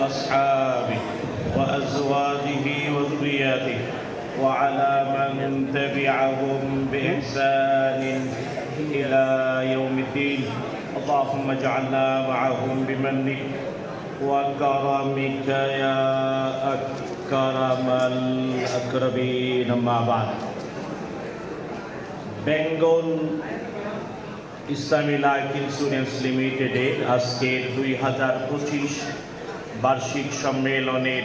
وأصحابه وأزواجه وذرياته وعلى من تبعهم بإحسان إلى يوم الدين. اللهم اجعلنا معهم بمنك وكرمك يا أكرم الأكرمين. أما بعد. বেঙ্গল ইসলামী life insurance লিমিটেডের আজকের 2025 বার্ষিক সম্মেলনের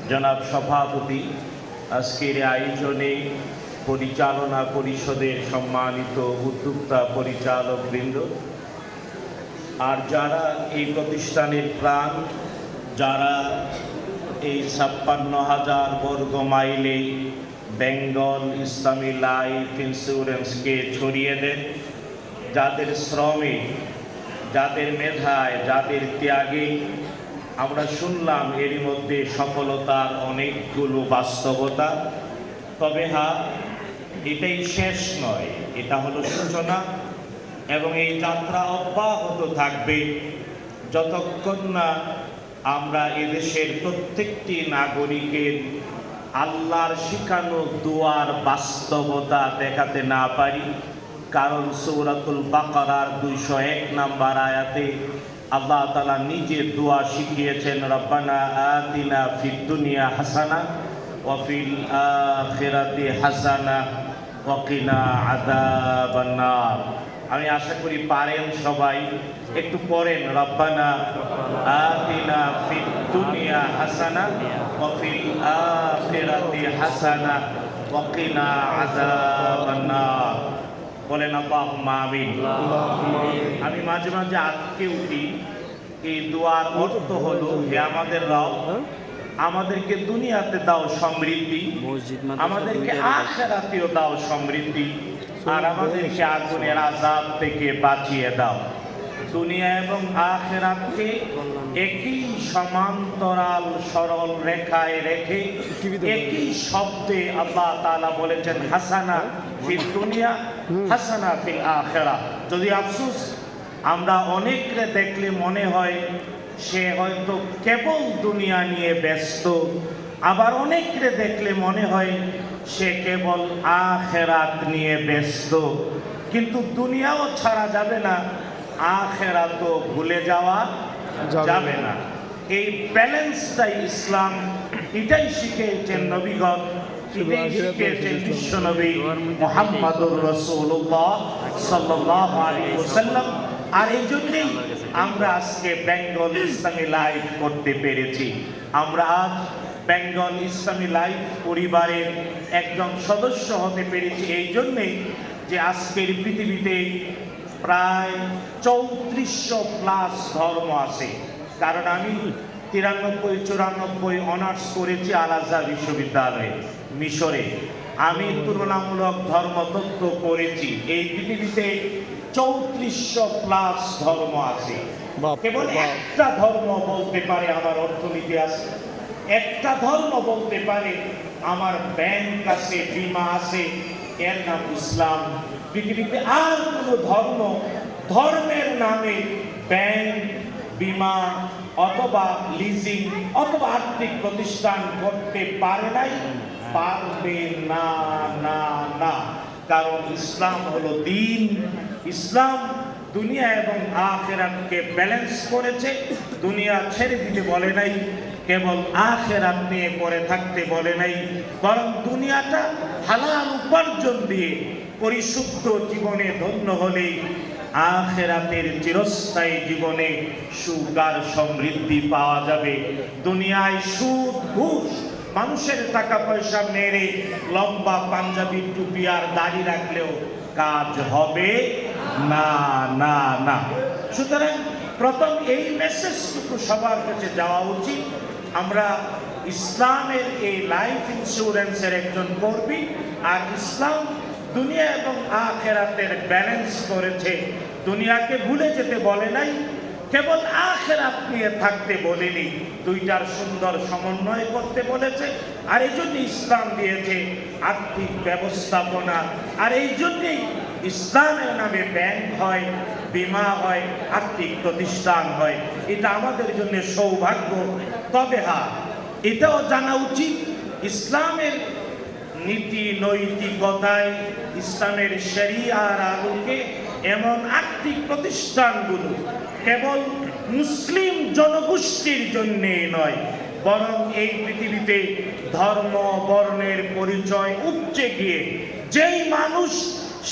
জনাব সভাপতি, আজকের আয়োজনে পরিচালনা পরিষদের সম্মানিত উদ্যোক্তা পরিচালক বৃন্দ, আর যারা এই প্রতিষ্ঠানের প্রাণ, যারা এই 56,000 বর্গ মাইলে বেঙ্গল ইসলামী লাইফ ইন্স্যুরেন্সকে ছড়িয়ে দেন, যাদের শ্রমে, যাদের মেধায়, যাদের ত্যাগে আমরা শুনলাম এরই মধ্যে সফলতার অনেকগুলো বাস্তবতা। তবে হ্যাঁ, এটাই শেষ নয়, এটা হলো সূচনা এবং এই যাত্রা অব্যাহত থাকবে যতক্ষণ না আমরা এদেশের প্রত্যেকটি নাগরিকের আল্লাহর শিখানো দুয়ার বাস্তবতা দেখাতে না পারি। কারণ সূরাতুল বাকারার 201 নম্বর আয়াতে আল্লাহ তাআলা নিজে দোয়া শিখিয়েছেন, রব্বানা আতিনা ফিদ দুনিয়া হাসানা ওয়া ফিল আখিরাতি হাসানা ওয়া কিনা আযাবান নার। আমি আশা করি পারেন সবাই, একটু পড়েন, রব্বানা আতিনা ফিদ দুনিয়া হাসানা ওয়া ফিল আখিরাতি হাসানা ওয়া কিনা আযাবান নার। বলেন আল্লাহুম্মা আমিন। আমি মাঝে মাঝে আটকে উঠি। এই দোয়ার অর্থ হলো, হে আমাদের রব, আমাদেরকে দুনিয়াতে দাও সমৃদ্ধি, আমাদেরকে আখিরাতেও দাও সমৃদ্ধি, আর আমাদেরকে আগুনের আযাব থেকে বাঁচিয়ে দাও। দুনিয়া এবং আখিরাতকে একই সমান্তরাল সরল রেখায় রেখে একই শব্দে আল্লাহ তাআলা বলেছেন, হাসানা ফিদ দুনিয়া হাসানা ফিল আখিরাহ। যদি আফসোস, আমরা অনেককে দেখলে মনে হয় সে হয়তো কেবল দুনিয়া নিয়ে ব্যস্ত, আবার অনেককে দেখলে মনে হয় সে কেবল আখিরাত নিয়ে ব্যস্ত। কিন্তু দুনিয়াও ছাড়া যাবে না, আখিরাতও ভুলে যাওয়া যাবে না। এই ব্যালেন্সটাই ইসলাম, এটাই শিখিয়েছেন নবীগণ, এটাই শিখিয়েছেন বিশ্বনবী মুহাম্মদুর রাসূলুল্লাহ সাল্লাল্লাহু আলাইহি ওয়াসাল্লাম। আর এই জন্যই আমরা আজকে বেঙ্গল ইসলামী লাইফ করতে পেরেছি। আমরা আজ বেঙ্গল ইসলামী লাইফ পরিবারের একজন সদস্য হতে পেরেছি এই জন্যে যে আজকের পৃথিবীতে প্রায় 3400+ ধর্ম আছে। কারণ আমি 93-94 অনার্স করেছি আল আজহার বিশ্ববিদ্যালয়ে মিশরে। আমি তুলনামূলক ধর্মতত্ত্ব করেছি। এই পৃথিবীতে 3400+ ধর্ম আছে। কেবল একটা ধর্ম বলতে পারে আমার অর্থনীতি আছে, একটা ধর্ম বলতে পারে আমার ব্যাংক আছে, বীমা আছে, এর নাম ইসলাম। পৃথিবীতে আর কোনো ধর্মের নামে ব্যাংক, বীমা অথবা লিজিং অথবা আর্থিক প্রতিষ্ঠান করতে পারে নাই, পারবে না, না, না। কারণ ইসলাম হলো দ্বীন। ইসলাম দুনিয়া এবং আখিরাতকে ব্যালেন্স করেছে। দুনিয়া ছেড়ে দিতে বলে নাই, কেবল আখিরাত নিয়ে পড়ে থাকতে বলে নাই, বরং দুনিয়াটা হালাল উপার্জন দিয়ে পরিশুদ্ধ জীবনে ধন্য হলে আখিরাতের চিরস্থায়ী জীবনে সুখ আর সমৃদ্ধি পাওয়া যাবে। দুনিয়ায় সুদ, ঘুষ, মানুষের টাকা পয়সা মেরে লম্বা পাঞ্জাবি টুপি আর দাড়ি রাখলেও কাজ হবে না, না, না। সুতরাং প্রথম এই মেসেজটুকু সবার কাছে যাওয়া উচিত। আমরা ইসলামের এই লাইফ ইন্স্যুরেন্সের একজন কর্মী, আর ইসলাম দুনিয়া এবং আখিরাতের ব্যালেন্স করেছে। দুনিয়াকে ভুলে যেতে বলে নাই, কেবল আখিরাত নিয়ে থাকতে বলেনি, দুইটার সুন্দর সমন্বয় করতে বলেছে। আর এই জন্য ইসলাম দিয়েছে আর্থিক ব্যবস্থাপনা। আর এই জন্যই ইসলামের নামে ব্যাংক হয়, বীমা হয়, আর্থিক প্রতিষ্ঠান হয়। এটা আমাদের জন্য সৌভাগ্য। তবে হ্যাঁ, এটাও জানা উচিত ইসলামের নীতি নৈতিকতায়, ইসলামের শরিয়ার আলোকে এমন আর্থিক প্রতিষ্ঠানগুলো কেবল মুসলিম জনগোষ্ঠীর জন্যে নয়, বরং এই পৃথিবীতে ধর্ম বর্ণের পরিচয় উপচে গিয়ে যেই মানুষ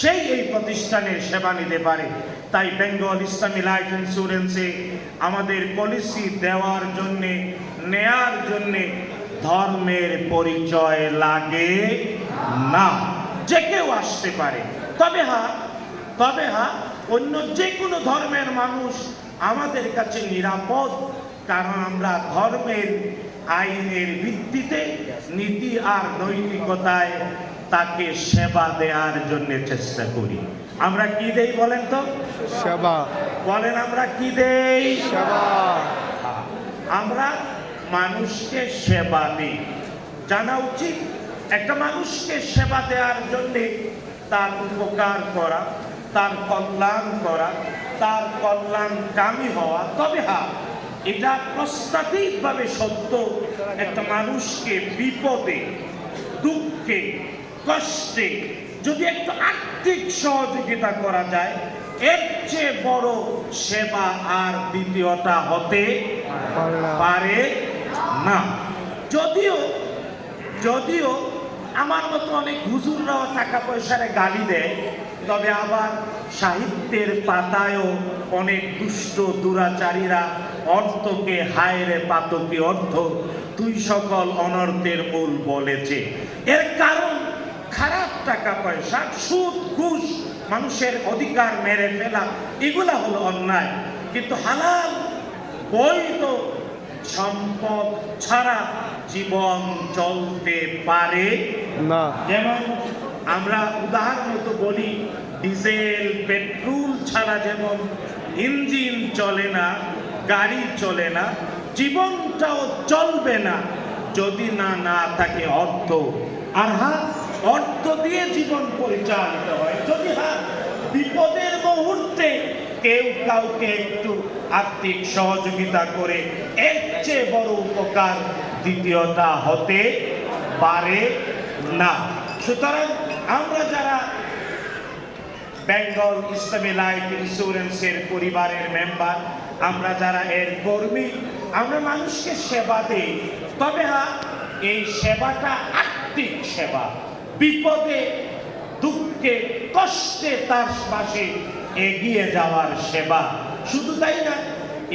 সেই এই প্রতিষ্ঠানের সেবা নিতে পারে। তাই বেঙ্গল ইসলামী লাইফ ইন্স্যুরেন্সে আমাদের পলিসি দেওয়ার জন্যে, নেয়ার জন্যে ধর্মের পরিচয় লাগে না, যে কেউ আসতে পারে। তবে হ্যাঁ অন্য যে কোনো ধর্মের মানুষ আমাদের কাছে নিরাপদ, কারণ আমরা ধর্মের আইনের ভিত্তিতে নীতি আর নৈতিকতায় তাকে সেবা দেওয়ার জন্য চেষ্টা করি। আমরা কি দেই বলেন তো? সেবা। বলেন আমরা কি দেই? সেবা। আমরা মানুষকে সেবা দিই। জানা উচিত একটা মানুষকে সেবা দেওয়ার জন্য তার উপকার করা, তার কল্যাণ করা, তার কল্যাণকামী হওয়া। তবে হ্যাঁ, এটা প্রস্তাবিকভাবে সত্য, একটা মানুষকে বিপদে, দুঃখে, কষ্টে যদি একটু আর্থিক সহযোগিতা করা যায়, এর চেয়ে বড় সেবা আর দ্বিতীয়টা হতে পারে না। যদিও আমার মতো অনেক হুজুররাও টাকা পয়সারে গালি দেয়, তবে আবার সাহিত্যের পাতায়ও অনেক দুষ্ট দুরাচারীরা অর্থকে হায়রে পাতকি অর্থ, তুই সকল অনর্থের মূল বলেছে। এর কারণ খারাপ টাকা পয়সা, সুদ ঘুষ, মানুষের অধিকার মেরে ফেলা, এগুলা হলো অন্যায়। কিন্তু হালাল বৈধ সম্পদ ছাড়া জীবন চলতে পারে না। যেমন আমরা উদাহরণত বলি, ডিজেল পেট্রোল ছাড়া যেমন ইঞ্জিন চলে না, গাড়ি চলে না, জীবনটাও চলবে না যদি না থাকে অর্থ। আর হ্যাঁ, অর্থ দিয়ে জীবন পরিচালিত হয়। যদি হ্যাঁ, বিপদের মুহূর্তে কেউ কাউকে একটু আর্থিক সহযোগিতা করে, এর চেয়ে বড় উপকার দ্বিতীয়টা হতে পারে না। সুতরাং আমরা যারা বেঙ্গল ইসলামী লাইফ ইন্স্যুরেন্সের পরিবারের মেম্বার, আমরা যারা এর কর্মী, আমরা মানুষকে সেবা দিই। তবে হ্যাঁ, এই সেবাটা আর্থিক সেবা, বিপদে দুঃখে কষ্টে তার পাশে এগিয়ে যাওয়ার সেবা। শুধু তাই না,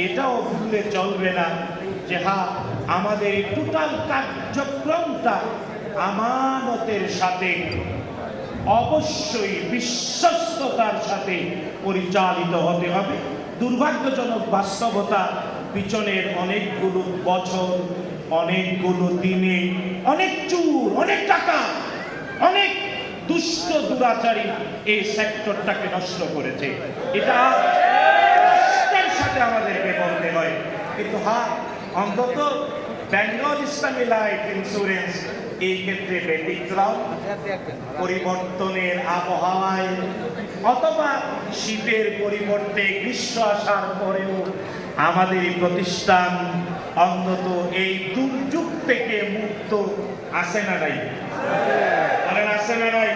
এটাও ভুলে চলবে না যে হ্যাঁ, আমাদের এই টোটাল কার্যক্রমটা আমানতের সাথে, অবশ্যই বিশ্বস্ততার সাথে পরিচালিত হতে হবে। দুর্ভাগ্যজনক বাস্তবতা, পিছনের অনেকগুলো বছর, অনেকগুলো দিনে অনেক চুর, অনেক টাকা, অনেক দুষ্ট দুরাচারী এই সেক্টরটাকে নষ্ট করেছে। এটা কষ্টের সাথে আমাদেরকে বলতে হয়। কিন্তু হ্যাঁ, অন্তত বেঙ্গল ইসলামী লাইফ ইন্স্যুরেন্স এই ক্ষেত্রে ব্যতিক্রম। পরিবর্তনের আবহাওয়ায় অথবা শীতের পরিবর্তে গ্রীষ্ম আসার পরেও আমাদের এই প্রতিষ্ঠান অন্তত এই দুর্যোগ থেকে মুক্ত আছে না নাই? বলেন আছে না নাই?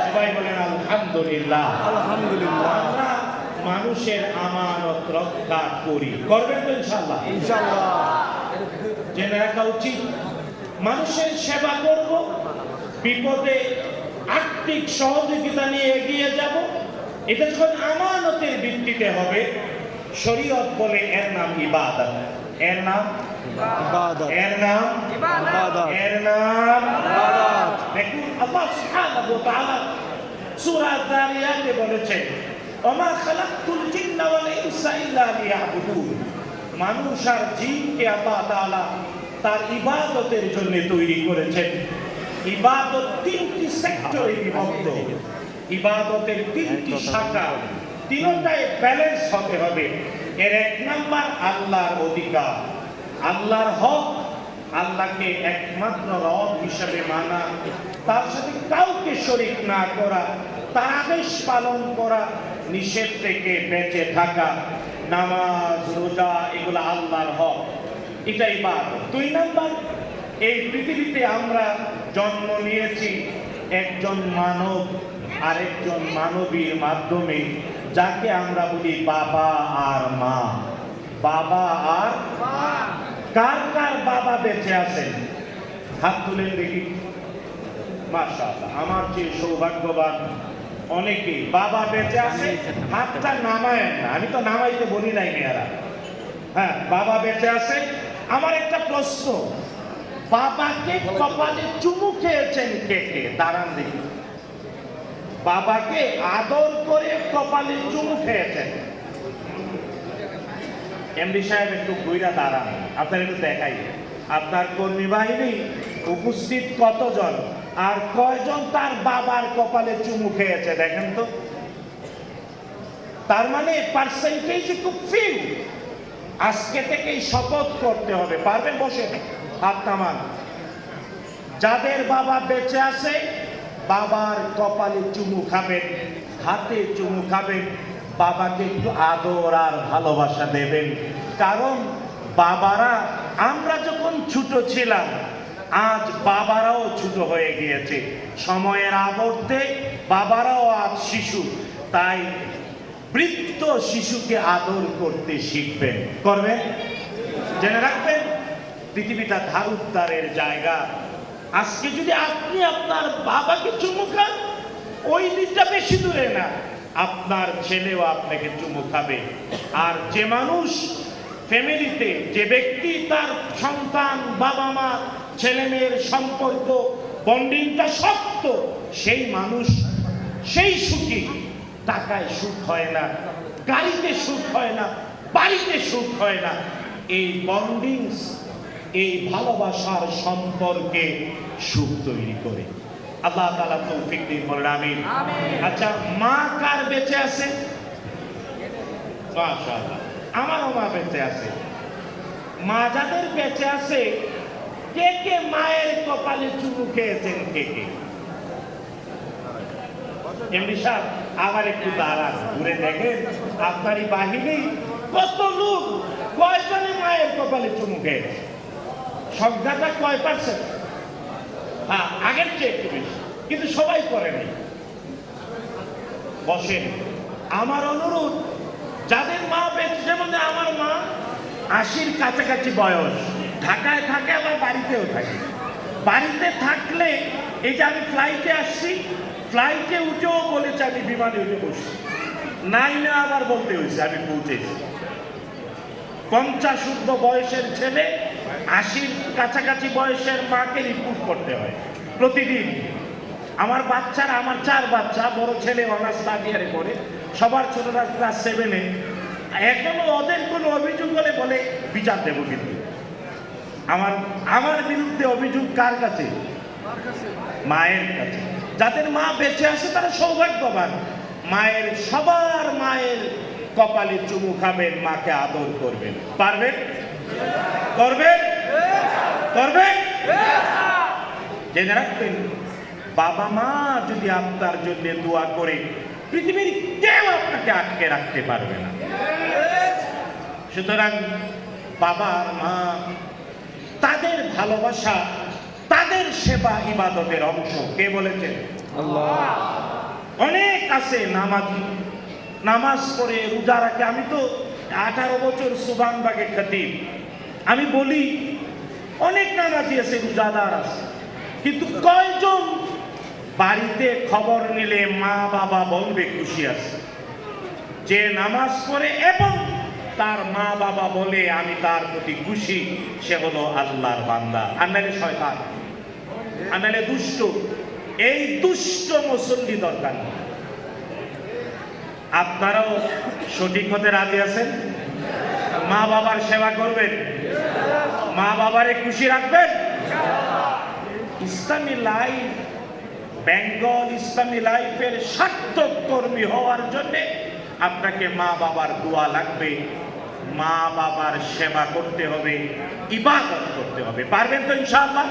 সবাই বলেন আলহামদুলিল্লাহ। আলহামদুলিল্লাহ। আমরা মানুষের আমানত রক্ষা করি। করবেন তো ইনশাআল্লাহ? ইনশাআল্লাহ। জেনে রাখা উচিত, মানুষের সেবা করব, বিপদে আর্থিক সহযোগিতা নিয়ে এগিয়ে যাব। এটা যখন আমানতের ভিত্তিতে হবে, শরীয়ত বলে এর নাম ইবাদত। এর নাম ইবাদত। এর নাম ইবাদত। এর নাম ইবাদত। দেখুন, আল্লাহ সুবহানাহু ওয়া তাআলা সূরা যারিয়াতে বলেছেন, ওমা খালাকতুল জিন্না ওয়াল ইনসা ইল্লা লিয়াবুদুন। মানুষ আর জিনকে আল্লাহ তাআলা তার ইবাদতের জন্য তৈরি করেছেন। ইবাদত তিনটি সেক্টরে বিভক্ত, ইবাদতের তিনটি শাখা, তিনটাই ব্যালেন্স হতে হবে। এর এক নাম্বার আল্লাহর অধিকার, আল্লাহর হক, আল্লাহকে একমাত্র রব হিসেবে মানা, তার সাথে কাউকে শরীক না করা, তার আদেশ পালন করা, নিষেধ থেকে বেঁচে থাকা, নামাজ রোজা এগুলো আল্লাহর হক, এটা ইবাদত। 2 নাম্বার, এই পৃথিবীতে আমরা জন্ম নিয়েছি একজন মানব আরেকজন মানবীর মাধ্যমে, যাকে আমরা বলি বাবা আর মা। বাবা আর কার কার বাবা বেঁচে আছেন? হাত তুলেন দেখি। মাশাআল্লাহ, আমার চেয়ে সৌভাগ্যবান অনেকে বাবা বেঁচে আছে। হাতটা নামায়েন না, আমি তো নামাইতে বলি নাই মেয়েরা। হ্যাঁ, বাবা বেঁচে আছে। আমার একটা প্রশ্ন, বাবাকে কপালে চুমু খেয়েছেন কে কে? দাঁড়ান দেখি। বাবাকে আদর করে কপালে চুমু খেয়েছেন? এমডি সাহেব একটু ঘুরা দাঁড়ান, আপনার একটু দেখাই আপনার কর্মী বাহিনী উপস্থিত কতজন আর কয়জন তার বাবার কপালে চুমু খেয়েছে দেখেন তো। তার মানে পার্সেন্টেজ খুব ফিউ। আজকে থেকেই শপথ করতে হবে। পারবেন? বসে হাত নামান। যাদের বাবা বেঁচে আছে বাবার কপালে চুমু খাবেন, হাতে চুমু খাবেন, বাবাকে একটু আদর আর ভালোবাসা দেবেন। কারণ বাবারা, আমরা যখন ছোট ছিলাম, আজ বাবারাও ছোট হয়ে গিয়েছে। সময়ের আবর্তে বাবারাও আজ শিশু। তাই বৃদ্ধ শিশুকে আদর করতে শিখবেন। করবেন? জেনে রাখবেন, পৃথিবীটা ধার উদ্ধারের জায়গা। আজকে যদি আপনি আপনার বাবাকে চুমু খান, ওই দিনটা বেশি দূরে না, আপনার ছেলেও আপনাকে চুমু খাবে। আর যে মানুষ ফ্যামিলিতে, যে ব্যক্তি তার সন্তান, বাবা মা, ছেলে মেয়ের সম্পর্ক বন্ডিংটা শক্ত, সেই মানুষ সেই সুখী। টাকায় সুখ হয় না, গাড়িতে সুখ হয় না, বাড়িতে সুখ হয় না। এই বন্ডিংস, এই ভালোবাসার সম্পর্কে সুখ তৈরি করে। আল্লাহ তাআলা তৌফিক দিন, বলেন আমিন। আচ্ছা, মা কার বেঁচে আছে? মাশাআল্লাহ, আমারও মা বেঁচে আছে। মা যাদের বেঁচে আছে, কে কে মায়ের কপালে চুমু খেয়েছেন? কে কে? এমনি সাহেব আবার একটু দাঁড়ান, ঘুরে দেখেন আপনারই বাহিনী কত লোক, কয়জনে মায়ের কপালে চুমু খেয়েছে? সংখ্যাটা কয় পার্সেন্ট? হ্যাঁ, আগের চেয়ে একটু বেশি, কিন্তু সবাই করেনি। বসেন। আমার অনুরোধ, যাদের মা বেঁচে, যেমন আমার মা 80-র কাছাকাছি বয়স, ঢাকায় থাকে, আবার বাড়িতেও থাকে। বাড়িতে থাকলে, এই যে আমি ফ্লাইটে আসছি, ফ্লাইটে উঠেও বলেছে আমি বিমানে উঠে বসছি, নাই না আবার বলতে হয়েছে আমি পৌঁছেছি। 50 ঊর্ধ্ব বয়সের ছেলে 80-র কাছাকাছি বয়সের মাকে রিপোর্ট করতে হয় প্রতিদিন। আমার বাচ্চারা, আমার 4 বাচ্চা, বড় ছেলে অনার্স থার্ড ইয়ারে পড়ে, সবার ছোটরা ক্লাস 7-এ। এখনো ওদের কোনো অভিযোগ হলে বলে বিচার দেব, কিন্তু আমার বিরুদ্ধে অভিযোগ কার কাছে? মায়ের কাছে। যাদের মা বেঁচে আছে তারা সৌভাগ্যবান। মায়ের, সবার মায়ের কপালে চুমু খাবেন, মাকে আদর করবেন। পারবেন? করবেন? করবেন? জেনে রাখবেন, বাবা মা যদি আপনার জন্য দোয়া করে, পৃথিবীর কেউ আপনাকে আটকে রাখতে পারবে না। সুতরাং বাবা মা, তাদের ভালোবাসা, তাদের সেবা ইবাদতের অংশ। কে বলেছেন? আল্লাহ। অনেক আছে নামাজি, নামাজ পড়ে রোজা রাখে। আমি তো 18 বছর সুবহানবাগে খতিব, আমি বলি অনেক নামাজি আছে, রোজাদার আছে, কিন্তু কয়জন বাড়িতে খবর নিলে মা বাবা বলবে খুশি আছে? যে নামাজ পড়ে এবং তার মা বাবা বলে আমি তার প্রতি খুশি, সে হলো আল্লাহর বান্দা। আর নাহলে শয়তান, আর নাহলে দুষ্ট। এই দুষ্ট মুসল্লি দরকার। আপনারাও সঠিক হতে রাজি আছেন? মা বাবার সেবা করবেন, মা বাবারে খুশি রাখবেন। ইসলামী লাইফ, বেঙ্গল ইসলামী লাইফের সার্থক কর্মী হওয়ার জন্য আপনাকে মা বাবার দোয়া লাগবে, মা বাবার সেবা করতে হবে, ইবাদত করতে হবে। পারবেন তো ইনশাআল্লাহ?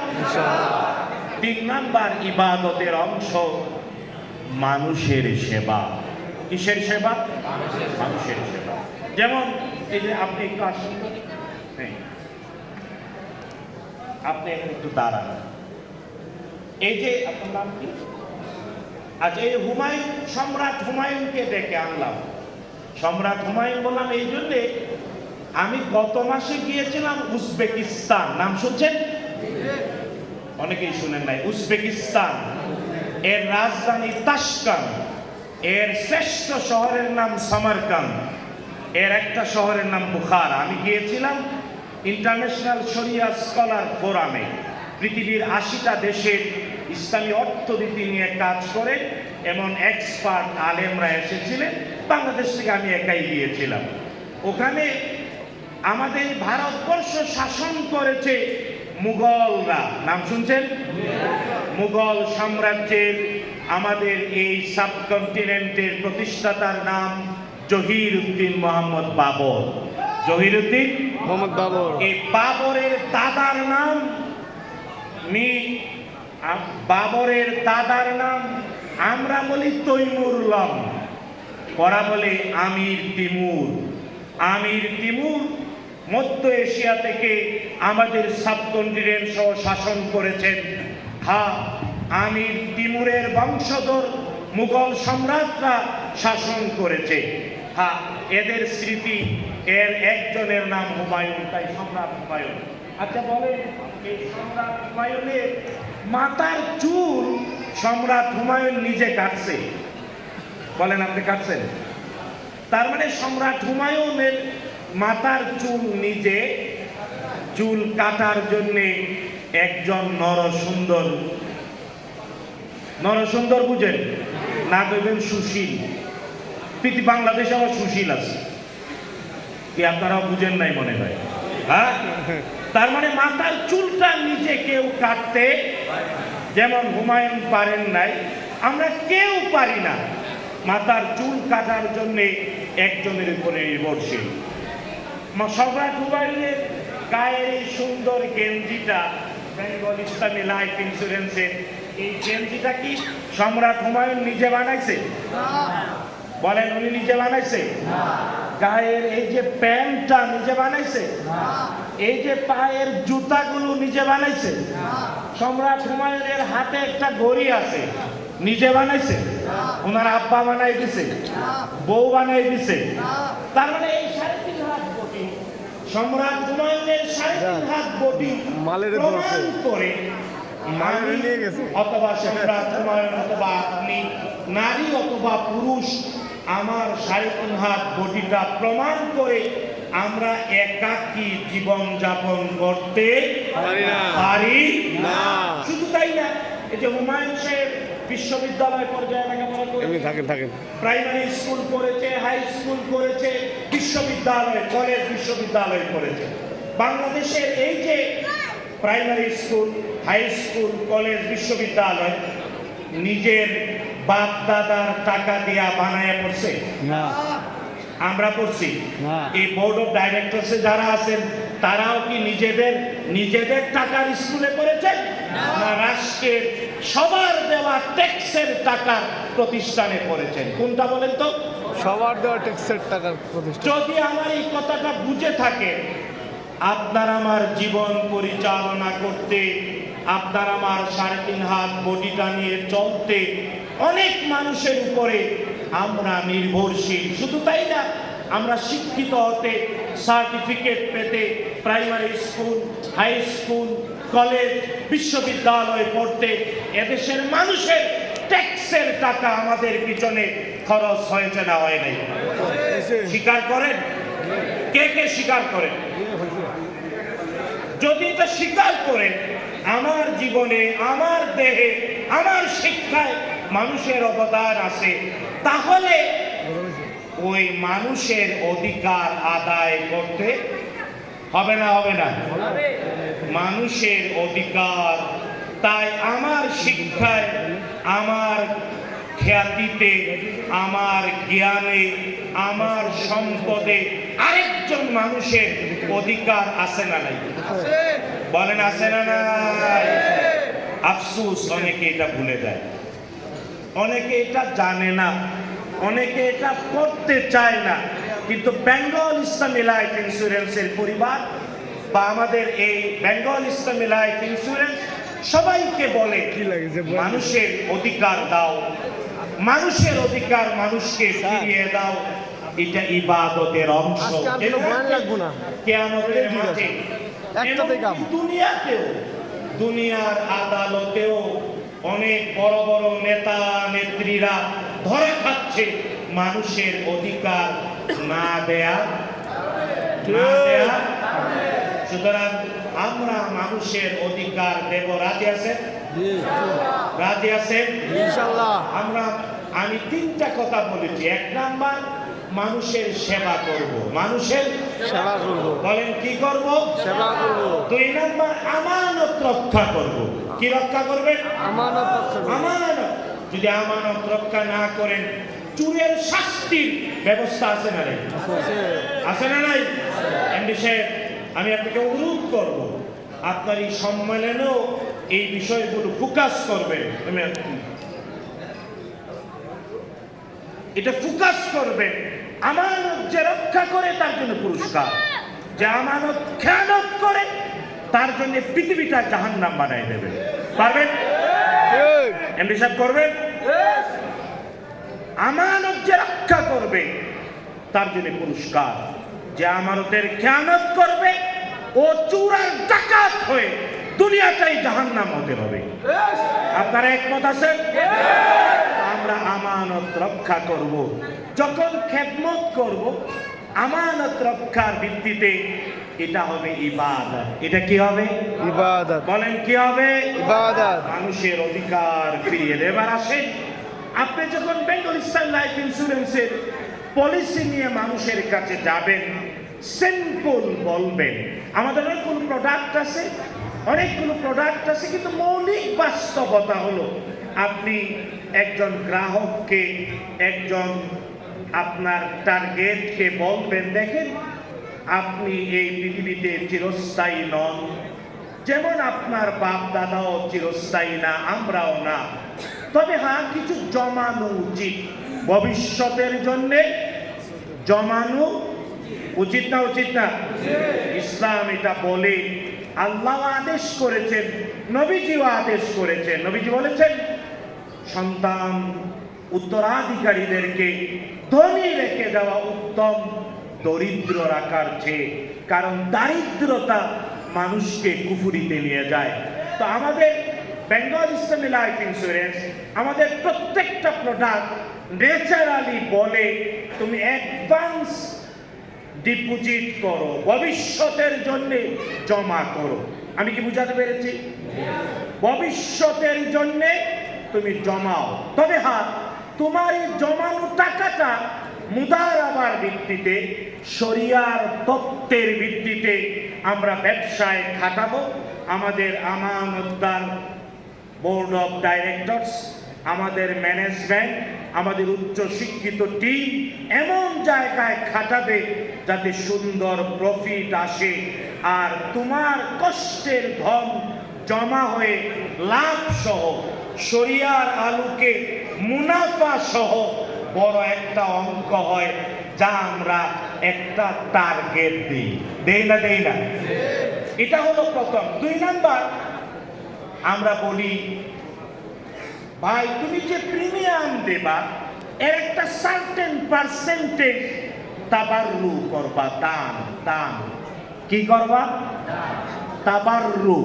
3 নাম্বার ইবাদতের অংশ মানুষের সেবা। কিসের সেবা? মানুষের সেবা। যেমন এই যে আপনি একটু আসুন, হ্যাঁ, আপনি এখানে একটু দাঁড়ান। এই যে আপনার নাম কি? আচ্ছা, এই হুমায়ুন, সম্রাট হুমায়ুনকে ডেকে আনলাম। সম্রাট হুমায়ুন বললাম এই জন্যে, আমি গত মাসে গিয়েছিলাম উজবেকিস্তান। নাম শুনছেন? অনেকেই শুনেন নাই। উজবেকিস্তান, এর রাজধানী তাশকান, এর শ্রেষ্ঠ শহরের নাম সামারকান্দ, এর একটা শহরের নাম বুখারা। আমি গিয়েছিলাম ইন্টারন্যাশনাল শরিয়া স্কলার ফোরামে। পৃথিবীর 80টা দেশের ইসলামী অর্থনীতি নিয়ে কাজ করে এমন এক্সপার্ট আলেমরা এসেছিলেন। বাংলাদেশ থেকে আমি একাই গিয়েছিলাম। ওখানে আমাদের ভারতবর্ষ শাসন করেছে মুঘলরা। নাম শুনছেন? মুঘল সাম্রাজ্যের আমাদের এই সাবকন্টিনেন্টের প্রতিষ্ঠাতার নাম জহিরুদ্দিন মোহাম্মদ বাবর। জহিরুদ্দিন মোহাম্মদ বাবর। এই বাবরের দাদার নাম বাবরের দাদার নাম আমরা বলি তৈমুরলং, ওরা বলে আমির তিমুর। আমির তিমুর মধ্য এশিয়া থেকে আমাদের সাবকন্টিনেন্ট সহ শাসন করেছেন। হ্যাঁ, আমির তিমুরের বংশধর মুঘল সম্রাটরা শাসন করেছে। হ্যাঁ, এদের স্মৃতি, এর একজনের নাম হুমায়ুন, তাই সম্রাট হুমায়ুন। আচ্ছা বলেন, এই সম্রাট হুমায়ুনের মাথার চুল সম্রাট হুমায়ুন নিজে কাটছে? বলেন, আপনি কাটছেন? তার মানে সম্রাট হুমায়ুনের মাথার চুল নিজে, চুল কাটার জন্য একজন নরসুন্দর, নরসুন্দর বুঝেন না? কইবেন সুশীল। পৃথিবী বাংলাদেশে আবার সুশীল আছে, কি আপনারাও বুঝেন নাই মনে হয়? হ্যাঁ, তার মানে মাথার চুলটা নিজে কেউ কাটতে যেমন হুমায়ুন পারেন নাই, আমরা কেউ পারি না মাথার চুল কাটার জন্য একজনের উপরে নির্ভরশীল। সম্রাট হুমায়ুনের গায়ের এই সুন্দর গেঞ্জিটা, বেঙ্গল ইসলামী লাইফ ইন্স্যুরেন্সের এই গেঞ্জিটা কি সম্রাট হুমায়ুন নিজে বানাইছে? বলেন, উনি নিজে বানাইছে? গায়ের এই যে প্যান্টটা নিজে বানাইছে? এই যে পায়ের জুতাগুলো নিজে বানাইছে? সম্রাট হুমায়ুনের হাতে একটা ঘড়ি আছে, নিজে বানাইছে? ওনার আব্বা বানাই দিছে? বউ বানাই দিছে? তার মানে এই 3.5 হাত বডি, সম্রাট হুমায়ুনের 3.5 হাত বডি মালের প্রমাণ করে মালের নিয়ে গেছে। অথবা সম্রাট হুমায়ুন অথবা আপনি, নারী অথবা পুরুষ, আমার 3.5 হাত বডিটা প্রমাণ করে আমরা একাকী জীবন যাপন করতে পারি না। শুধু তাই না, এই যে হুমায়ুন সাহেব বিশ্ববিদ্যালয় পর্যায়ে লেখাপড়া করেছে, প্রাইমারি স্কুল করেছে, হাই স্কুল করেছে, বিশ্ববিদ্যালয়, কলেজ বিশ্ববিদ্যালয় করেছে। বাংলাদেশের এই যে primary school, high school, college, বিশ্ববিদ্যালয় নিজের বাপ দাদার টাকা দিয়া বানায় পড়ছে না? আমরা পড়ছি না। এই বোর্ড অফ ডাইরেক্টরসে যারা আছেন তারাও কি নিজেদের টাকার স্কুলে করেছেন? না, রাষ্ট্রের সবার দেওয়া ট্যাক্সের টাকার প্রতিষ্ঠানে করেছেন? কোনটা বলেন তো? সবার দেওয়া ট্যাক্সের টাকার প্রতিষ্ঠান। যদি আমার এই কথাটা বুঝে থাকে, আপনার আমার জীবন পরিচালনা করতে, আপনার আমার 3.5 হাত বডিটা নিয়ে চলতে অনেক মানুষের উপরে আমরা নির্ভরশীল। শুধু তাই না, আমরা শিক্ষিত হতে, সার্টিফিকেট পেতে, primary school, high school, college, বিশ্ববিদ্যালয় পড়তে এদেশের মানুষের ট্যাক্সের টাকা আমাদের পিছনে খরচ হয়েছে না হয় নাই? স্বীকার করেন? কে কে স্বীকার করেন? যদি এটা স্বীকার করেন, আমার জীবনে, আমার দেহে, আমার শিক্ষায় মানুষের অবদান আছে, তাহলে ওই মানুষের অধিকার আদায় করতে হবে না? হবে না? মানুষের অধিকার। তাই আমার শিক্ষায়, আমার খ্যাতিতে, আমার জ্ঞানে, আমার সম্পদে আরেকজন মানুষের অধিকার আছে না নাই? বলেন, আছে না নাই? আফসোস, অনেকে এটা ভুলে যায়, অনেকে এটা জানে না। অনেকে এটা করতে চায় না, কিন্তু বেঙ্গল ইসলামী লাইফ ইন্স্যুরেন্সের পরিবার বা আমাদের এই বেঙ্গল ইসলামী লাইফ ইন্স্যুরেন্স সবাইকে বলে কি লাগছে বল? মানুষের অধিকার দাও, মানুষের অধিকার মানুষকে ফিরিয়ে দাও। এটা ইবাদতের অংশ। আজকে আর কোনো বয়ান লাগবো না। কিয়ামতের ঠিক আছে। মাঠে একটাতে কাম। এমনকি দুনিয়াতেও, দুনিয়ার আদালতেও অনেক বড় বড় নেতা নেত্রীরা ধরা খাচ্ছে মানুষের অধিকার না দেয়া, না দেয়া। সুতরাং আমরা মানুষের অধিকার দেব। রাজি আছেন? জি, রাজি আছেন? ইনশাআল্লাহ। আমি তিনটা কথা বলেছি। এক নাম্বার, মানুষের সেবা করব। মানুষের সেবা করব, বলেন কি করব? সেবা করব, দুই নাম্বার, আমানত রক্ষা করব। কি রক্ষা করবেন? আমানত রক্ষা করব। আমানত। যদি আমানত রক্ষা না করেন, চুরের শাস্তির ব্যবস্থা আছে না রে? আছে না নাই? এমডি সাহেব, আমি আপনাকে অনুরোধ করব, আপনার এই সম্মেলনেও এই বিষয়গুলো ফোকাস করবেন। এটা ফোকাস করবেন। আমানত যে রক্ষা করে তার জন্য পুরস্কার, যে আমানত খেয়ানত করে তার জন্য পৃথিবীটা জাহান্নাম বানাই দেবে। পারবেন? এমডি সাহেব করবেন? আমানত যে রক্ষা করবে তার জন্য পুরস্কার, যে আমানতের খেয়ানত করবে ও চুরার ডাকাত হয়ে দুনিয়াটাই জাহান্নাম হতে হবে। আপনারা একমত আছেন? আমরা আমানত রক্ষা করব। যখন খেদমত করব, আমানত রক্ষার ভিত্তিতে এটা হবে ইবাদত। এটা কি হবে? ইবাদত। বলেন কি হবে? ইবাদত। মানুষের অধিকার ফিরিয়ে দেবার আসে। আপনি যখন বেঙ্গল ইসলাম লাইফ ইন্স্যুরেন্সের পলিসি নিয়ে মানুষের কাছে যাবেন, সিম্পল বলবেন। আমাদের অনেকগুলো প্রোডাক্ট আছে, অনেকগুলো প্রোডাক্ট আছে, কিন্তু মৌলিক বাস্তবতা হলো আপনি একজন গ্রাহককে, একজন আপনার টার্গেটকে বলবেন, দেখেন আপনি এই পৃথিবীতে চিরস্থায়ী নন। যেমন আপনার বাপ দাদাও চিরস্থায়ী না, আমরাও না। তবে হ্যাঁ, কিছু জমানো উচিত ভবিষ্যতের জন্যে। জমানো উচিত না? উচিত না? ইসলাম এটা বলে। আল্লাহ আদেশ করেছেন, নবীজিও আদেশ করেছেন। নবীজি বলেছেন, সন্তান উত্তরাধিকারীদেরকে ধনী রেখে দেওয়া উত্তম দরিদ্র রাখার চেয়ে, কারণ দারিদ্রতা মানুষকে কুফুরিতে নিয়ে যায়। তো আমাদের বেঙ্গল ইসলামী লাইফ ইন্স্যুরেন্স, আমাদের প্রত্যেকটা প্রোডাক্ট ন্যাচারালি বলে তুমি অ্যাডভান্স ডিপোজিট করো, ভবিষ্যতের জন্য জমা করো। আমি কি বুঝাতে পেরেছি? ভবিষ্যতের জন্য তুমি জমাও। তবে হ্যাঁ, তোমার এই জমানো টাকাটা মুদারাবার ভিত্তিতে, শরিয়ার তত্ত্বের ভিত্তিতে আমরা ব্যবসায় খাটাবো। আমাদের আমানতদার বোর্ড অফ ডাইরেক্টরস, আমাদের ম্যানেজমেন্ট, আমাদের উচ্চ শিক্ষিত টিম এমন জায়গায় খাটাবে যাতে সুন্দর প্রফিট আসে, আর তোমার কষ্টের ধন জমা হয়ে লাভ সহ, শরিয়ার আলোকে মুনাফা সহ বড় একটা অঙ্ক হয়, যা আমরা একটা টার্গেট দিই। দেই না? দেই না? এটা হলো প্রথম। দুই নাম্বার, আমরা বলি, ভাই তুমি যে প্রিমিয়াম দেবা এর একটা সার্টেন পার্সেন্টেজ তাবাররু করবা, দান। দান কি করবা? তাবাররু,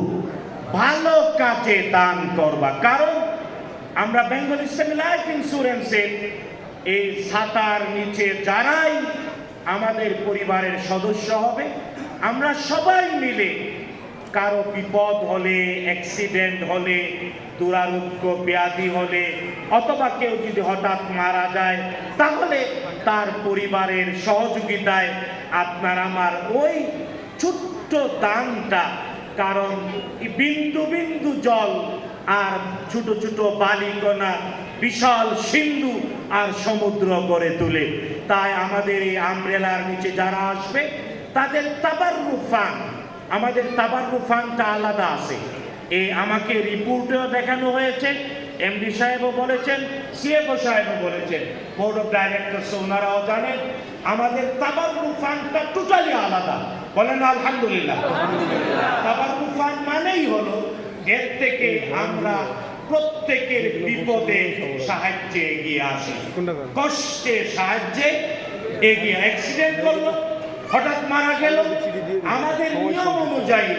ভালো কাজে দান করবা। কারণ আমরা বেঙ্গল ইসলামী লাইফ ইন্স্যুরেন্সের এই ছাতার নিচে যারাই আমাদের পরিবারের সদস্য হবে, আমরা সবাই মিলে কারো বিপদ হলে, অ্যাক্সিডেন্ট হলে, দুরারোগ্য ব্যাধি হলে, অথবা কেউ যদি হঠাৎ মারা যায়, তাহলে তার পরিবারের সহযোগিতায় আপনার আমার ওই ছোট্ট দানটা, কারণ বিন্দু বিন্দু জল আর ছোট ছোট বালিকণা বিশাল সিন্ধু আর সমুদ্র গড়ে তোলে। তাই আমাদের এই আমব্রেলার নিচে যারা আসবে তাদের তাবাররু ফান্ড, আমাদের তাবাররু ফান্ডটা আলাদা আছে। আমাকে রিপোর্টেও দেখানো হয়েছে এমডি সাহেবও বলেছেন, সিএফও সাহেবও বলেছেন, বোর্ড অফ ডাইরেক্টরস ওনারাও জানেন আমাদের তাবাররুক ফান্ডটা টোটালি আলাদা। বলেন আলহামদুলিল্লাহ। তাবাররুক ফান্ড মানেই হলো এর থেকে আমরা প্রত্যেকের বিপদে সাহায্যে এগিয়ে আসি, কষ্টে সাহায্যে এগিয়ে। অ্যাক্সিডেন্ট করলো, হঠাৎ মারা গেল, আমাদের নিয়ম অনুযায়ী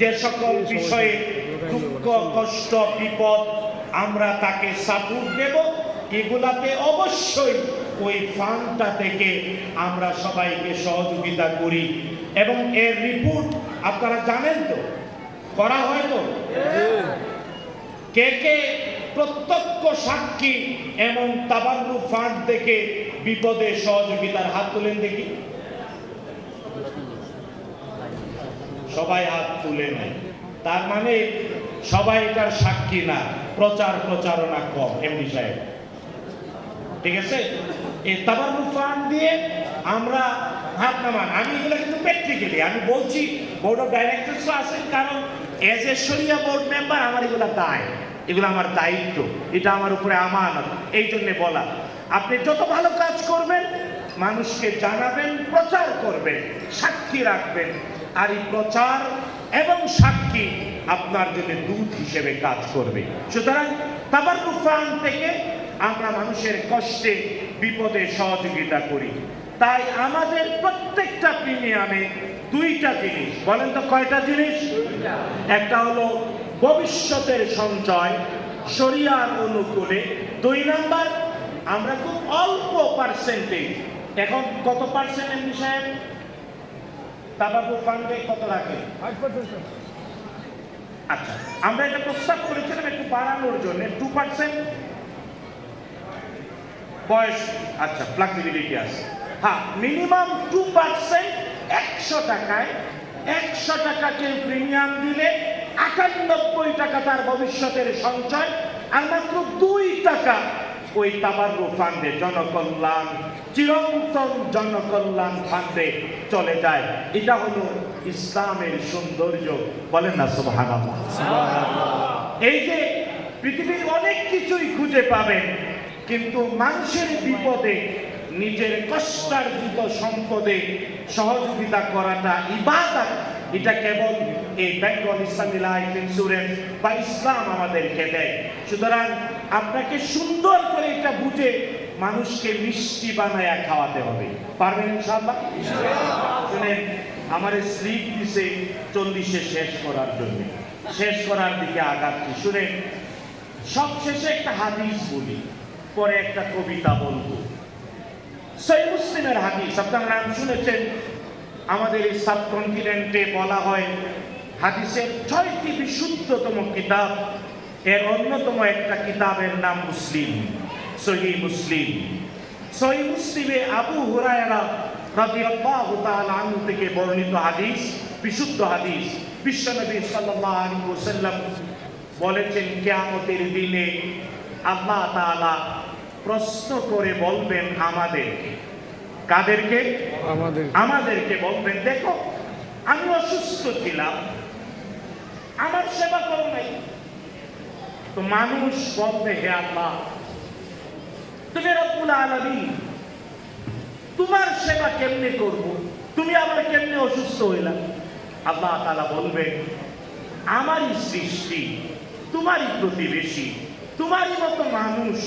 যে সকল বিষয়ে দুঃখ কষ্ট বিপদ আমরা তাকে সাপোর্ট দেব, এগুলাতে অবশ্যই ওই ফান্ডটা থেকে আমরা সবাইকে সহযোগিতা করি। এবং এর রিপোর্ট আপনারা জানেন তো, করা হয় তো? কে কে প্রত্যক্ষ সাক্ষী এমন তাবাররুক ফান্ড থেকে বিপদে সহযোগিতার হাত তুলেন দেখি। সবাই হাত তুলে নেয়, তার মানে সবাই এটার সাক্ষী না, প্রচারণা কম। এমডি সাহেব, ঠিক আছে? এই তাবাররুক ফান্ড দিয়ে আমরা হাত নামান। আমি এগুলো কিন্তু প্র্যাকটিক্যালি আমি বলছি, বোর্ড অফ ডাইরেক্টরস আছেন, কারণ এজ এ শরিয়া বোর্ড মেম্বার আমার এগুলো দায়, এগুলো আমার দায়িত্ব, এটা আমার উপরে আমানত। এই জন্য বলা, আপনি যত ভালো কাজ করবেন মানুষকে জানাবেন, প্রচার করবেন, সাক্ষী রাখবেন, আর এই প্রচার এবং সাক্ষী আপনার জন্য দূত হিসেবে কাজ করবে। সুতরাং তাবাররুক ফান্ড থেকে আমরা মানুষের কষ্টে বিপদে সহযোগিতা করি। তাই আমাদের প্রত্যেকটা প্রিমিয়ামে দুইটা জিনিস, বলেন তো কয়টা জিনিস? একটা হলো ভবিষ্যতের সঞ্চয় শরিয়ার অনুকূলে। 2 নাম্বার, আমরা খুব অল্প পার্সেন্টেজ, এখন কত পার্সেন্ট এমনি সাহেব তাবাররুক ফান্ডে কত রাখে? 8%। আচ্ছা, আমরা এটা প্রস্তাব করেছিলাম একটু বাড়ানোর জন্য 2%। বয়স, আচ্ছা, ফ্লেক্সিবিলিটি আছে। হ্যাঁ, মিনিমাম 2%। 100 টাকায় 100 টাকা কেউ প্রিমিয়াম দিলে 98 টাকা তার ভবিষ্যতের সঞ্চয়, আর মাত্র 2 টাকা ওই তাবাররুক ফান্ডে, জনকল্যাণ, চিরন্তন জনকল্যাণ ফান্ডে চলে যায়। এটা হলো ইসলামের সৌন্দর্য। বলেন না সুবহানাল্লাহ। এই যে পৃথিবীর অনেক কিছুই খুঁজে পাবেন, কিন্তু মানুষের বিপদে নিজের কষ্টার্জিত সম্পদে সহযোগিতা করাটা ইবাদত। এটা কেবল এই বেঙ্গল ইসলামী লাইফ ইন্স্যুরেন্স বা ইসলাম আমাদেরকে দেয়। সুতরাং আপনাকে সুন্দর করে এটা বুঝে মানুষকে মিষ্টি বানায়া খাওয়াতে হবে। পারবেন ইনশাআল্লাহ? শুনেন, আমার স্লিপ দিছে 40-এ শেষ করার জন্য, শেষ করার দিকে আগাচ্ছি। শুনেন, সবশেষে একটা হাদিস বলি, পরে একটা কবিতা বলবো। সহিহ মুসলিমের হাদিস, আপনার নাম শুনেছেন। আমাদের এই সাবকন্টিনেন্টে বলা হয় হাদিসের 6টি বিশুদ্ধতম কিতাব, এর অন্যতম একটা কিতাবের নাম মুসলিম, সহিহ মুসলিম। সহিহ মুসলিমে আবু হুরায়রা রাদিয়াল্লাহু তাআলা আনহু থেকে বর্ণিত হাদিস, বিশুদ্ধ হাদিস। বিশ্বনবী সাল্লাল্লাহু আলাইহি ওয়াসাল্লাম বলেছেন, কিয়ামতের দিনে আল্লাহ তাআলা প্রশ্ন করে বলবেন আমাদেরকে। কাদেরকে? আমাদেরকে বলবেন, দেখো আমি অসুস্থ ছিলাম, আমার সেবা করো নাই। তো মানুষ বলবে, হে আল্লাহ, তুমি রব্বুল আলামিন, তোমার সেবা কেমনে করব? তুমি আবার কেমনে অসুস্থ হইলা? আল্লাহ তাআলা বলবেন, আমারই সৃষ্টি, তোমারই প্রতিবেশী, তোমারই মতো মানুষ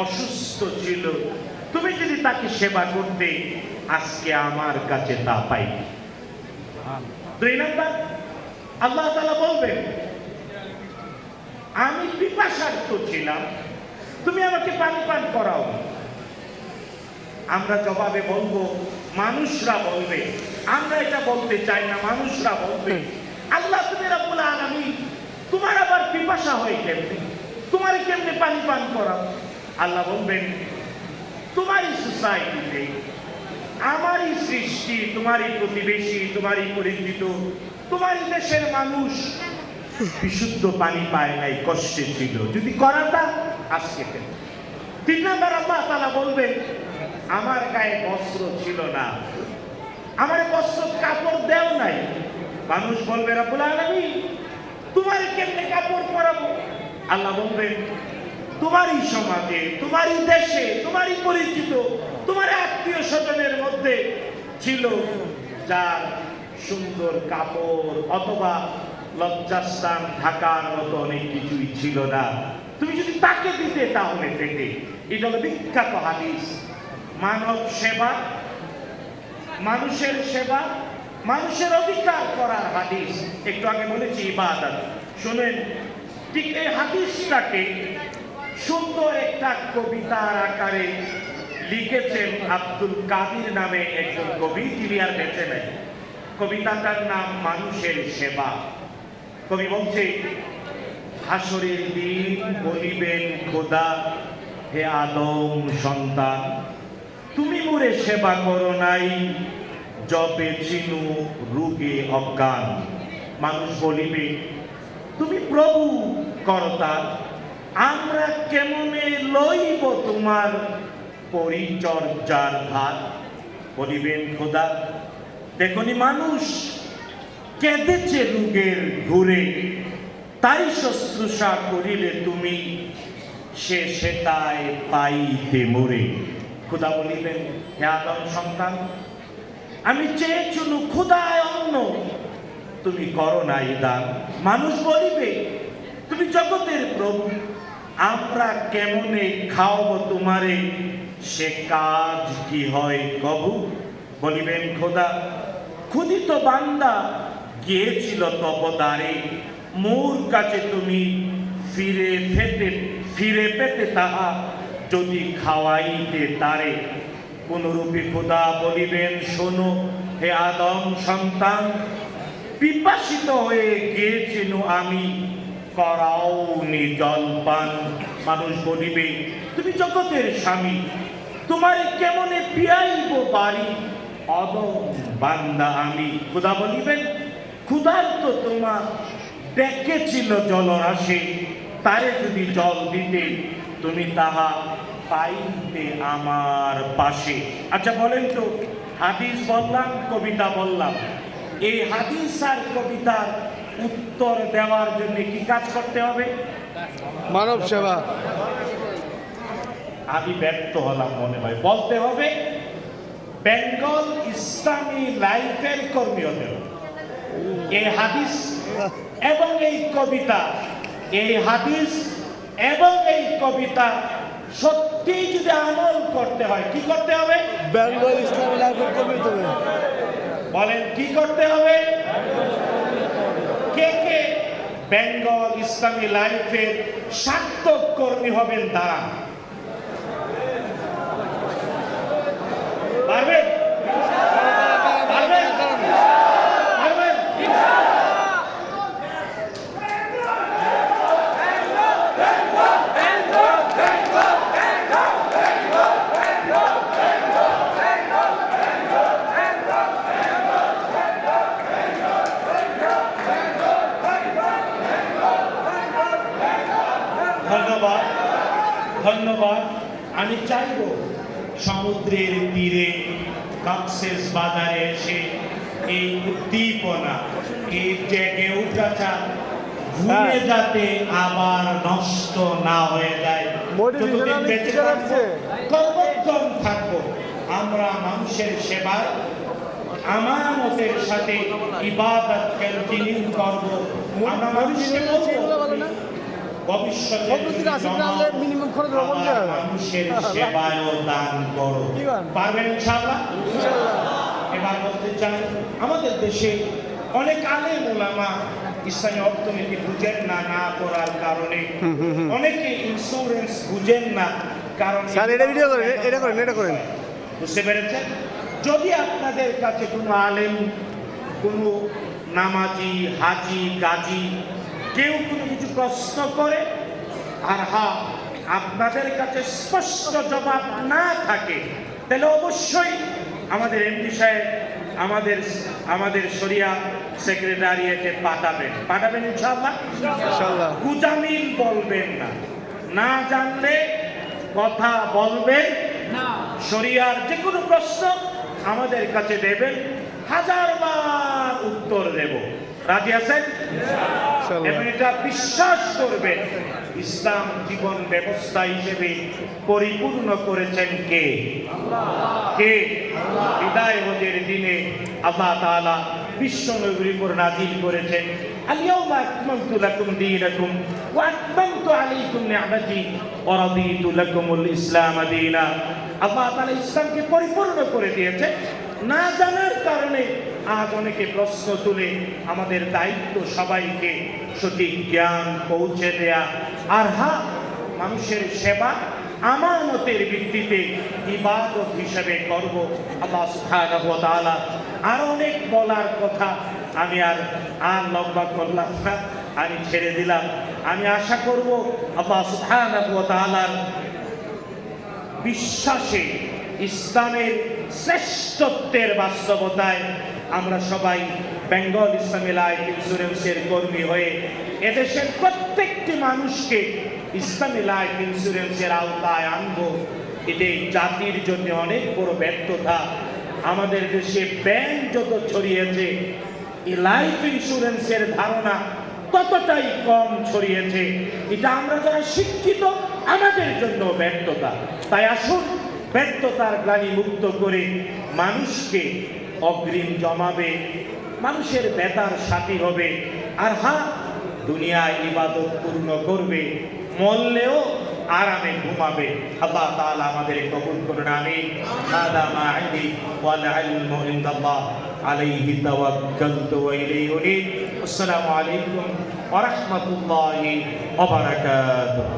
অসুস্থ ছিল, তুমি যদি তাকে সেবা করতে, আজকে আমার কাছে তা পাই। 2 নাম্বার, আল্লাহ তাআলা বলবেন, আমি পিপাসার্ত ছিলাম, তুমি আমাকে পানি পান করাও। আমরা জবাবে বলবো, মানুষরা বলবে, আমরা এটা বলতে চাই না, মানুষরা বলবে, আল্লাহ তুমি রব্বুল আলামিন, তোমার আবার পিপাসা হয় কেমনে? তোমার কেমনে পানি পান করাও? আল্লাহ বলবেন, তোমারই সোসাইটিতে, আমারই সৃষ্টি, তোমারই প্রতিবেশী, তোমারই পরিচিত, তোমারই দেশের মানুষ বিশুদ্ধ পানি পায় নাই, কষ্টে ছিল, যদি করাটা আজকে কেন? 3 নাম্বার, আল্লাহ তাআলা বলবেন, আমার গায়ে বস্ত্র ছিল না, আমার বস্ত্র কাপড় দেও নাই। মানুষ বলবে, রব্বুল আলামিন, তোমার কেমনে কাপড় পরাবো? আল্লাহ বলবেন, তোমারই সমাজে, তোমারই দেশে, তোমারই পরিচিত, তোমার আত্মীয় স্বজনের মধ্যে ছিল যার সুন্দর কাপড় অথবা লজ্জাস্থান ঢাকার মতো অনেক কিছুই ছিল না, তুমি যদি তাকে দিতে তাহলে পেতে। এটা হলো বিখ্যাত হাদিস। মানব সেবা, মানুষের সেবা, মানুষের অধিকার করার হাদিস। একটু আগে বলেছি ইবাদত। শুনেন, ঠিক এই হাদিসটাকে সুন্দর একটা কবিতার আকারে লিখেছেন আব্দুল কাদির নামে একজন কবি, তিনি আর বেঁচে নেই। কবিতাটার নাম মানুষের সেবা। কবি বলছে, হাসরের দিন বলিবেন খোদা, হে আদম সন্তান, তুমি মোরে সেবা করো নাই, জপে চিনু রূপে অজ্ঞান। মানুষ বলিবে, তুমি প্রভু কর্তা, আমরা কেমনে লইব তোমার পরিচর্যার ভার। বলিবেন খোদা, দেখনি মানুষ কেঁদেছে রোগের ঘুরে, তাই শুশ্রূষা করিলে তুমি সে সেটায় পাইতে মোরে। খোদা বলিবেন, হে আদম সন্তান, আমি চেয়েছিলু ক্ষুধায় অন্ন, তুমি করো নাই দান। মানুষ বলিবে, তুমি জগতের প্রভু, আমরা কেমনে খাওয়াবো তোমারে, সে কাজ কি হয় কবু। বলিবেন খোদা, ক্ষুধিত বান্দা গিয়েছিল তপদারে, মোর কাছে তুমি ফিরে পেতে তাহা যদি খাওয়াইতে তারে। কোনরূপে খোদা বলিবেন, শোনো হে আদম সন্তান, পিপাসিত হয়ে গিয়েছিল আমি, করাওনি জলপান। মানুষ বলিবে, তুমি জগতের স্বামী, তোমারে কেমনে পিয়াইব বাড়ি, অদম বান্দা আমি। খোদা বলিবেন, ক্ষুধার্ত তোমার ডেকেছিল জলরাশি, তারে যদি জল দিতে তুমি তাহা পাইতে আমার পাশে। আচ্ছা বলেন তো, হাদিস বললাম, কবিতা বললাম, এই হাদিস আর কবিতার উত্তর দেওয়ার জন্য কি কাজ করতে হবে? মানব সেবা। আমি ব্যর্থ হলাম মনে হয়। বলতে হবে বেঙ্গল ইসলামী লাইফের কর্মী হতে হবে। এই হাদিস এবং এই কবিতা, এই হাদিস এবং এই কবিতা সত্যি যদি আমল করতে হয়, কি করতে হবে? বেঙ্গল ইসলামী লাইফের কর্মী হবে। বলেন কি করতে হবে? কে কে বেঙ্গল ইসলামী লাইফের সার্থক কর্মী হবেন তারা? পারবেন? পারবেন? পারবেন? ধন্যবাদ, ধন্যবাদ। আমি চাইব সমুদ্রের তীরে কক্সেস বাজারে এসে এই উদ্দীপনা, এই জেগে উঠাটা ঘুরে যাতে আবার নষ্ট না হয়ে যায়। যতদিন বেঁচে থাকবো, কতক্ষণ থাকবো, আমরা মানুষের সেবায় আমানতের সাথে ইবাদত কন্টিনিউ করব। আমরা মানুষকে বলবো, ভবিষ্যতে মিনিমাম খরচ হবে মানুষের সেবায় দান করো। পারবেন ইনশাআল্লাহ? এবার বলতে চাই, আমাদের দেশে অনেক আলেম ওলামা ইসলামী অর্থনীতি বুঝেন না, না করার কারণে অনেকে ইন্স্যুরেন্স বুঝেন না, কারণ স্যার এটা ভিডিও করেন, এটা করেন, এটা করেন। বুঝতে পেরেছেন? যদি আপনাদের কাছে কোনো আলেম, কোনো নামাজি, হাজি, গাজী কেউ কোনো কিছু প্রশ্ন করে আর হ্যাঁ আপনাদের কাছে স্পষ্ট জবাব না থাকে, তাহলে অবশ্যই আমাদের এমপি সাহেব আমাদের শরিয়া সেক্রেটারিয়েটে পাঠাবেন ইনশাআল্লাহ। ইনশাআল্লাহ। গুজামিল বলবেন না, না জানলে কথা বলবেন না। শরিয়ার যে কোনো প্রশ্ন আমাদের কাছে দেবেন, 1000 বার উত্তর দেব। রাজি আছেন? এবং এটা বিশ্বাস করবেন ইসলাম জীবন ব্যবস্থা হিসেবে পরিপূর্ণ করেছেন কে? কে? বিদায় হজের দিনে আল্লাহ তাআলা বিশ্ব নবীর উপর নাযিল করেছেন, আল-ইয়াওমা আকমালতু লাকুম দীনাকুম ওয়া আতমামতু আলাইকুম নি'মাতি ওয়া রাদিতু লাকুমুল ইসলাম দীনা। আল্লাহ তাআলা ইসলামকে পরিপূর্ণ করে দিয়েছে। না জানার কারণে আজ অনেকে প্রশ্ন তুলে, আমাদের দায়িত্ব সবাইকে সঠিক জ্ঞান পৌঁছে দেয়া। আর হ্যাঁ, মানুষের সেবা আমানতের ভিত্তিতে ইবাদত হিসেবে করব। আল্লাহ সুবহানাহু ওয়া তাআলা আর অনেক বলার কথা, আমি আর লম্বা করলাম না, আমি ছেড়ে দিলাম। আমি আশা করব আল্লাহ সুবহানাহু ওয়া তাআলার বিশ্বাসে, ইসলামের শ্রেষ্ঠত্বের বাস্তবতায় আমরা সবাই বেঙ্গল ইসলামী লাইফ ইন্স্যুরেন্সের কর্মী হয়ে এদেশের প্রত্যেকটি মানুষকে ইসলামী লাইফ ইন্স্যুরেন্সের আওতায় আনবো। এটাই জাতির জন্য অনেক বড় ব্যর্থতা। আমাদের দেশে ব্যাংক যত ছড়িয়েছে, এই লাইফ ইন্স্যুরেন্সের ধারণা ততটাই কম ছড়িয়েছে। এটা আমরা যারা শিক্ষিত, আমাদের জন্য ব্যর্থতা। তাই আসুন, ব্যর্থতার গ্লানি মুক্ত করে মানুষকে অগ্রিম জমাবে, মানুষের বেতার সাথী হবে। আর হ্যাঁ, দুনিয়ায় ইবাদত পূর্ণ করবে, মরলেও আরামে ঘুমাবে। আল্লাহ তাআলা আমাদের কবুল করুন, আমিন। হাদা মা ইনদি ওয়াল ইলমু ইনদাল্লাহ আলাইহি তাওয়াক্কালতু ওয়া ইলাইহি উনীব। আসসালামু আলাইকুম ওয়া রাহমাতুল্লাহি ওয়া বারাকাতুহু।